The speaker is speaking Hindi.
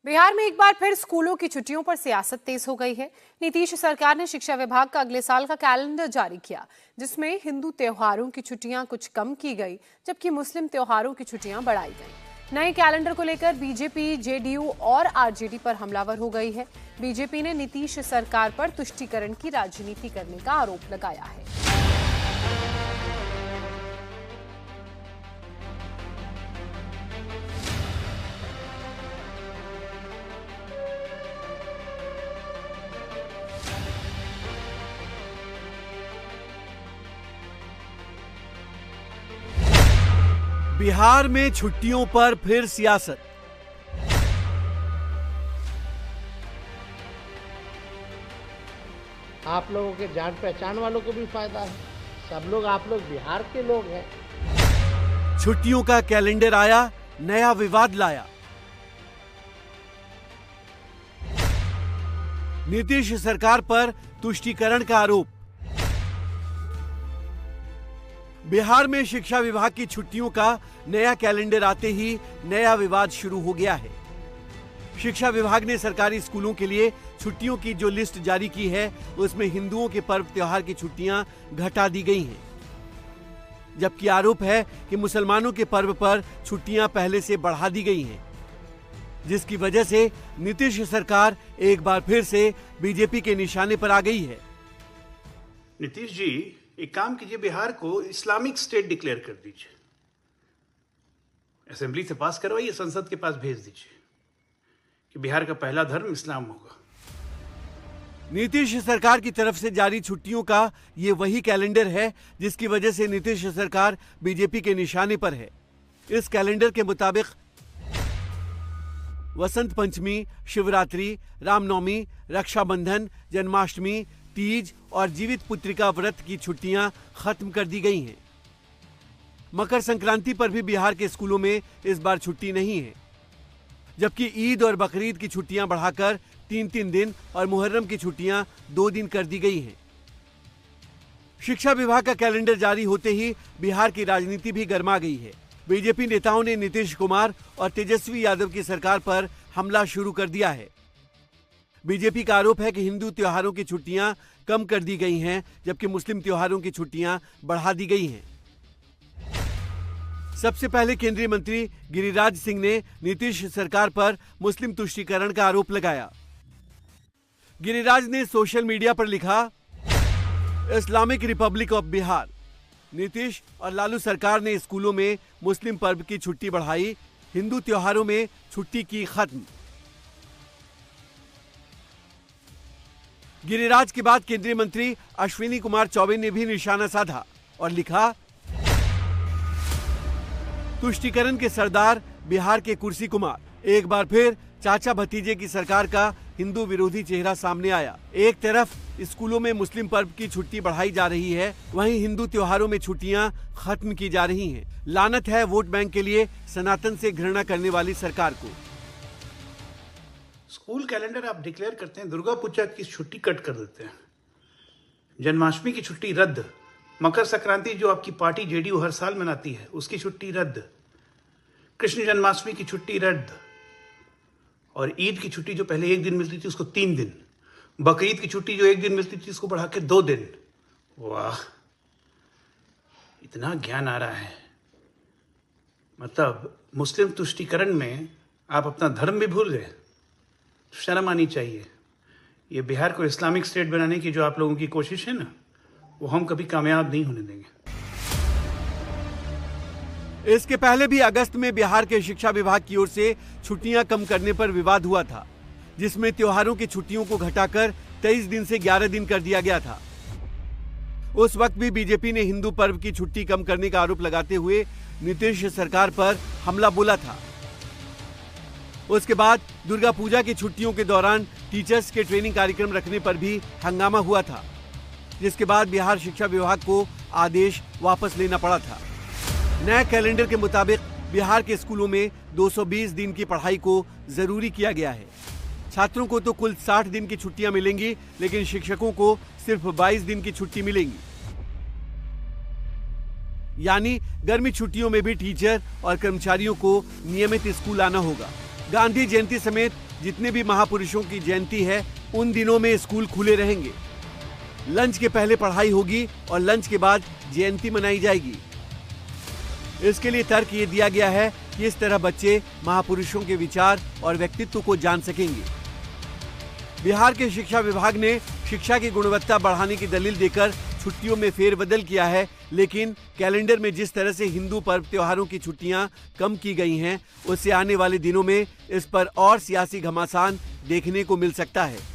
बिहार में एक बार फिर स्कूलों की छुट्टियों पर सियासत तेज हो गई है। नीतीश सरकार ने शिक्षा विभाग का अगले साल का कैलेंडर जारी किया, जिसमें हिंदू त्योहारों की छुट्टियां कुछ कम की गई, जबकि मुस्लिम त्योहारों की छुट्टियां बढ़ाई गई। नए कैलेंडर को लेकर बीजेपी, जेडीयू और आरजेडी पर हमलावर हो गई है। बीजेपी ने नीतीश सरकार पर तुष्टीकरण की राजनीति करने का आरोप लगाया है। बिहार में छुट्टियों पर फिर सियासत। आप लोगों के जान पहचान वालों को भी फायदा है। सब लोग आप लोग बिहार के लोग हैं। छुट्टियों का कैलेंडर आया, नया विवाद लाया। नीतीश सरकार पर तुष्टीकरण का आरोप। बिहार में शिक्षा विभाग की छुट्टियों का नया कैलेंडर आते ही नया विवाद शुरू हो गया है। शिक्षा विभाग ने सरकारी स्कूलों के लिए छुट्टियों की जो लिस्ट जारी की है, उसमें हिंदुओं के पर्व त्योहार की छुट्टियां घटा दी गई हैं, जबकि आरोप है कि मुसलमानों के पर्व पर छुट्टियां पहले से बढ़ा दी गई हैं, जिसकी वजह से नीतीश सरकार एक बार फिर से बीजेपी के निशाने पर आ गई है। नीतीश जी, एक काम कीजिए, बिहार को इस्लामिक स्टेट डिक्लेयर कर दीजिए। असेंबली से पास करवाइए, संसद के पास भेज दीजिए कि बिहार का पहला धर्म इस्लाम होगा। नीतीश सरकार की तरफ से जारी छुट्टियों का ये वही कैलेंडर है जिसकी वजह से नीतीश सरकार बीजेपी के निशाने पर है। इस कैलेंडर के मुताबिक वसंत पंचमी, शिवरात्रि, रामनवमी, रक्षाबंधन, जन्माष्टमी, तीज और जीवित पुत्रिका व्रत की छुट्टियां खत्म कर दी गई हैं। मकर संक्रांति पर भी बिहार के स्कूलों में इस बार छुट्टी नहीं है, जबकि ईद और बकरीद की छुट्टियां बढ़ाकर 3-3 दिन और मुहर्रम की छुट्टियां 2 दिन कर दी गई हैं। शिक्षा विभाग का कैलेंडर जारी होते ही बिहार की राजनीति भी गर्मा गई है। बीजेपी नेताओं ने नीतीश कुमार और तेजस्वी यादव की सरकार पर हमला शुरू कर दिया है। बीजेपी का आरोप है कि हिंदू त्योहारों की छुट्टियां कम कर दी गई हैं, जबकि मुस्लिम त्योहारों की छुट्टियां बढ़ा दी गई हैं। सबसे पहले केंद्रीय मंत्री गिरिराज सिंह ने नीतीश सरकार पर मुस्लिम तुष्टीकरण का आरोप लगाया। गिरिराज ने सोशल मीडिया पर लिखा, Islamic Republic of Bihar. Nitish और लालू सरकार ने स्कूलों में मुस्लिम पर्व की छुट्टी बढ़ाई, हिंदू त्योहारों में छुट्टी की खत्म। गिरिराज के बाद केंद्रीय मंत्री अश्विनी कुमार चौबे ने भी निशाना साधा और लिखा, तुष्टीकरण के सरदार बिहार के कुर्सी कुमार। एक बार फिर चाचा भतीजे की सरकार का हिंदू विरोधी चेहरा सामने आया। एक तरफ स्कूलों में मुस्लिम पर्व की छुट्टी बढ़ाई जा रही है, वहीं हिंदू त्योहारों में छुट्टियां खत्म की जा रही हैं। लानत है वोट बैंक के लिए सनातन से घृणा करने वाली सरकार को। स्कूल कैलेंडर आप डिक्लेयर करते हैं, दुर्गा पूजा की छुट्टी कट कर देते हैं, जन्माष्टमी की छुट्टी रद्द, मकर संक्रांति जो आपकी पार्टी जेडीयू हर साल मनाती है उसकी छुट्टी रद्द, कृष्ण जन्माष्टमी की छुट्टी रद्द, और ईद की छुट्टी जो पहले 1 दिन मिलती थी उसको 3 दिन, बकरीद की छुट्टी जो 1 दिन मिलती थी उसको बढ़ा के 2 दिन। वाह, इतना ज्ञान आ रहा है। मतलब मुस्लिम तुष्टीकरण में आप अपना धर्म भी भूल गए। शर्म आनी चाहिए। ये बिहार को इस्लामिक स्टेट बनाने की जो आप लोगों की कोशिश है ना, वो हम कभी कामयाब नहीं होने देंगे। इसके पहले भी अगस्त में बिहार के शिक्षा विभाग की ओर से छुट्टियां कम करने पर विवाद हुआ था, जिसमें त्योहारों की छुट्टियों को घटाकर 23 दिन से 11 दिन कर दिया गया था। उस वक्त भी बीजेपी ने हिंदू पर्व की छुट्टी कम करने का आरोप लगाते हुए नीतीश सरकार पर हमला बोला था। उसके बाद दुर्गा पूजा की छुट्टियों के दौरान टीचर्स के ट्रेनिंग कार्यक्रम रखने पर भी हंगामा हुआ था, जिसके बाद बिहार शिक्षा विभाग को आदेश वापस लेना पड़ा था। नए कैलेंडर के मुताबिक बिहार के स्कूलों में 220 दिन की पढ़ाई को जरूरी किया गया है। छात्रों को तो कुल 60 दिन की छुट्टियां मिलेंगी, लेकिन शिक्षकों को सिर्फ 22 दिन की छुट्टी मिलेंगी। यानी गर्मी छुट्टियों में भी टीचर और कर्मचारियों को नियमित स्कूल आना होगा। गांधी जयंती समेत जितने भी महापुरुषों की जयंती है उन दिनों में स्कूल खुले रहेंगे। लंच के पहले पढ़ाई होगी और लंच के बाद जयंती मनाई जाएगी। इसके लिए तर्क ये दिया गया है कि इस तरह बच्चे महापुरुषों के विचार और व्यक्तित्व को जान सकेंगे। बिहार के शिक्षा विभाग ने शिक्षा की गुणवत्ता बढ़ाने की दलील देकर छुट्टियों में फेरबदल किया है, लेकिन कैलेंडर में जिस तरह से हिंदू पर्व त्योहारों की छुट्टियां कम की गई हैं, उससे आने वाले दिनों में इस पर और सियासी घमासान देखने को मिल सकता है।